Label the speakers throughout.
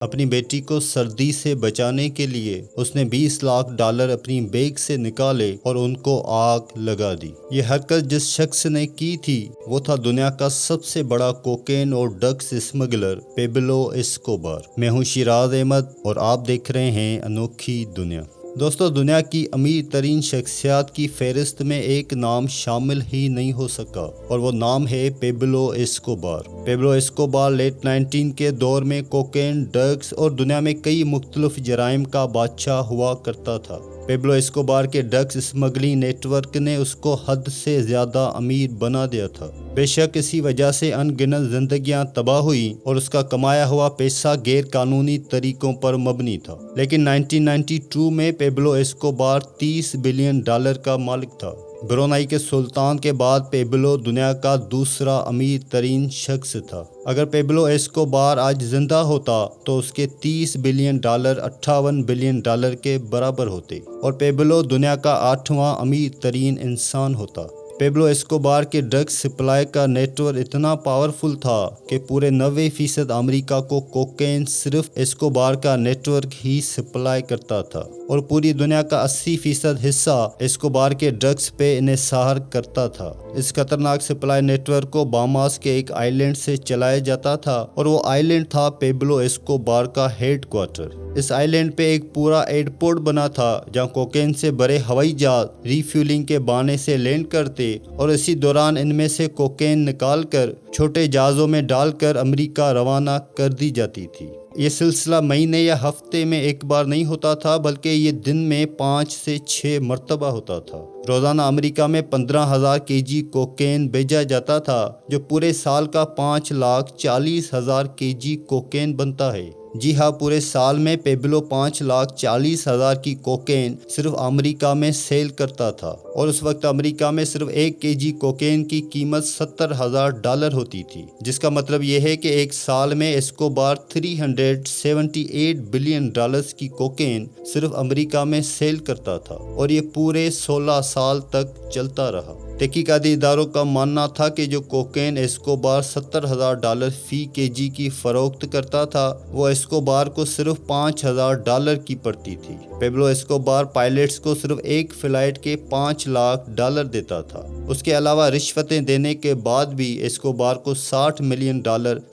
Speaker 1: اپنی بیٹی کو سردی سے بچانے کے لیے اس نے $20 لاکھ اپنی بیگ سے نکالے اور ان کو آگ لگا دی۔ یہ حرکت جس شخص نے کی تھی وہ تھا دنیا کا سب سے بڑا کوکین اور ڈرگس اسمگلر پیبلو اسکوبار۔ میں ہوں شیراز احمد اور آپ دیکھ رہے ہیں انوکھی دنیا۔ دوستو، دنیا کی امیر ترین شخصیات کی فہرست میں ایک نام شامل ہی نہیں ہو سکا اور وہ نام ہے پیبلو اسکوبار۔ پیبلو اسکوبار لیٹ 19 کے دور میں کوکین، ڈرگس اور دنیا میں کئی مختلف جرائم کا بادشاہ ہوا کرتا تھا۔ پیبلو اسکوبار کے ڈرگس اسمگلنگ نیٹ ورک نے اس کو حد سے زیادہ امیر بنا دیا تھا۔ بے شک اسی وجہ سے ان گنت زندگیاں تباہ ہوئیں اور اس کا کمایا ہوا پیسہ غیر قانونی طریقوں پر مبنی تھا۔ لیکن 1992 میں پیبلو اسکوبار $30 بلین کا مالک تھا۔ برونائی کے سلطان کے بعد پیبلو دنیا کا دوسرا امیر ترین شخص تھا۔ اگر پیبلو اسکوبار آج زندہ ہوتا تو اس کے $30 بلین $58 بلین کے برابر ہوتے اور پیبلو دنیا کا 8واں امیر ترین انسان ہوتا۔ پیبلو اسکوبار کے ڈرگ سپلائی کا نیٹ ورک اتنا پاورفل تھا کہ پورے 90% امریکہ کو کوکین صرف اسکوبار کا نیٹ ورک ہی سپلائی کرتا تھا اور پوری دنیا کا 80% حصہ اسکوبار کے ڈرگس پہ انحصار کرتا تھا۔ اس خطرناک سپلائی نیٹ ورک کو باماس کے ایک آئی لینڈ سے چلایا جاتا تھا اور وہ آئی لینڈ تھا پیبلو اسکوبار کا ہیڈ کوارٹر۔ اس آئی لینڈ پہ ایک پورا ایئرپورٹ بنا تھا جہاں کوکین سے بڑے ہوائی جہاز ری فیولنگ کے بہانے سے لینڈ کرتے اور اسی دوران ان میں سے کوکین نکال کر چھوٹے جہازوں میں ڈال کر امریکہ روانہ کر دی جاتی تھی۔ یہ سلسلہ مہینے یا ہفتے میں ایک بار نہیں ہوتا تھا بلکہ یہ دن میں 5 سے 6 مرتبہ ہوتا تھا۔ روزانہ امریکہ میں 15,000 kg کوکین بھیجا جاتا تھا جو پورے سال کا 5,40,000 kg کوکین بنتا ہے۔ جی ہاں، پورے سال میں پیبلو 5,40,000 کی کوکین صرف امریکہ میں سیل کرتا تھا اور اس وقت امریکہ میں صرف 1 kg کوکین کی قیمت $70,000 ہوتی تھی، جس کا مطلب یہ ہے کہ ایک سال میں اسکوبار $378 بلین کی کوکین صرف امریکہ میں سیل کرتا تھا اور یہ پورے 16 سال تک چلتا رہا۔ تحقیقاتی اداروں کا ماننا تھا کہ جو کوکین اسکوبار $70,000 فی kg کی فروخت کرتا تھا وہ اسکوبار کو صرف $5,000 کی پڑتی تھی۔ پیبلو اسکوبار پائلٹس کو صرف ایک فلائٹ کے $5 لاکھ دیتا تھا۔ اس کے علاوہ رشوتیں دینے کے بعد بھی اسکوبار کو $60 ملین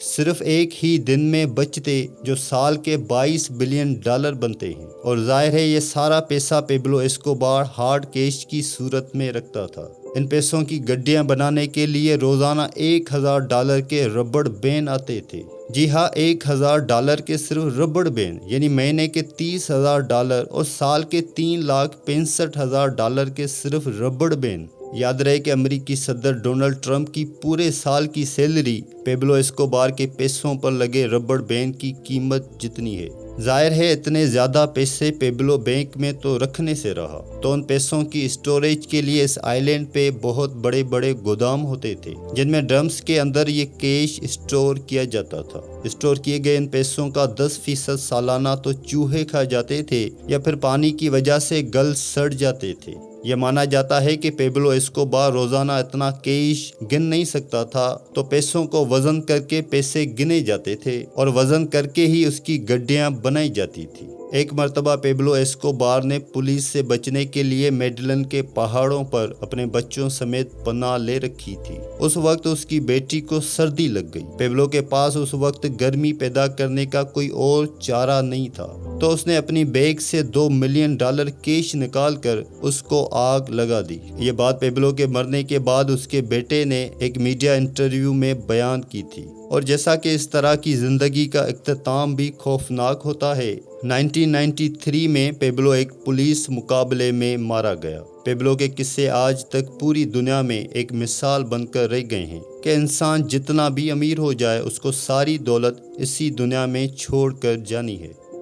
Speaker 1: صرف ایک ہی دن میں بچتے جو سال کے $22 بلین بنتے ہیں، اور ظاہر ہے یہ سارا پیسہ پیبلو اسکوبار ہارڈ کیش کی صورت میں رکھتا تھا۔ ان پیسوں کی گڈیاں بنانے کے لیے روزانہ $1,000 کے ربڑ بین آتے تھے۔ جی ہاں، $1,000 کے صرف ربڑ بین، یعنی مہینے کے $30,000 اور سال کے $3,65,000 کے صرف ربڑ بین۔ یاد رہے کہ امریکی صدر ڈونلڈ ٹرمپ کی پورے سال کی سیلری پیبلو اسکوبار کے پیسوں پر لگے ربڑ بین کی قیمت جتنی ہے۔ ظاہر ہے اتنے زیادہ پیسے پیبلو بینک میں تو رکھنے سے رہا، تو ان پیسوں کی اسٹوریج کے لیے اس آئی لینڈ پہ بہت بڑے بڑے گودام ہوتے تھے جن میں ڈرمز کے اندر یہ کیش اسٹور کیا جاتا تھا۔ اسٹور کیے گئے ان پیسوں کا 10% سالانہ تو چوہے کھا جاتے تھے یا پھر پانی کی وجہ سے گل سڑ جاتے تھے۔ یہ مانا جاتا ہے کہ پیبلو اسکوبار روزانہ اتنا کیش گن نہیں سکتا تھا، تو پیسوں کو وزن کر کے پیسے گنے جاتے تھے اور وزن کر کے ہی اس کی گڈیاں بنائی جاتی تھی۔ ایک مرتبہ پیبلو اسکوبار نے پولیس سے بچنے کے لیے میڈلن کے پہاڑوں پر اپنے بچوں سمیت پناہ لے رکھی تھی۔ اس وقت اس کی بیٹی کو سردی لگ گئی۔ پیبلو کے پاس اس وقت گرمی پیدا کرنے کا کوئی اور چارہ نہیں تھا، تو اس نے اپنی بیگ سے $2 ملین کیش نکال کر اس کو آگ لگا دی۔ یہ بات پیبلو کے مرنے کے بعد اس کے بیٹے نے ایک میڈیا انٹرویو میں بیان کی تھی، اور جیسا کہ اس طرح کی زندگی کا اختتام بھی خوفناک ہوتا ہے، 1993 میں پیبلو ایک پولیس مقابلے میں مارا گیا۔ پیبلو کے قصے آج تک پوری دنیا میں ایک مثال بن کر رہ گئے ہیں کہ انسان جتنا بھی امیر ہو جائے اس کو ساری دولت اسی دنیا میں چھوڑ کر جانی ہے۔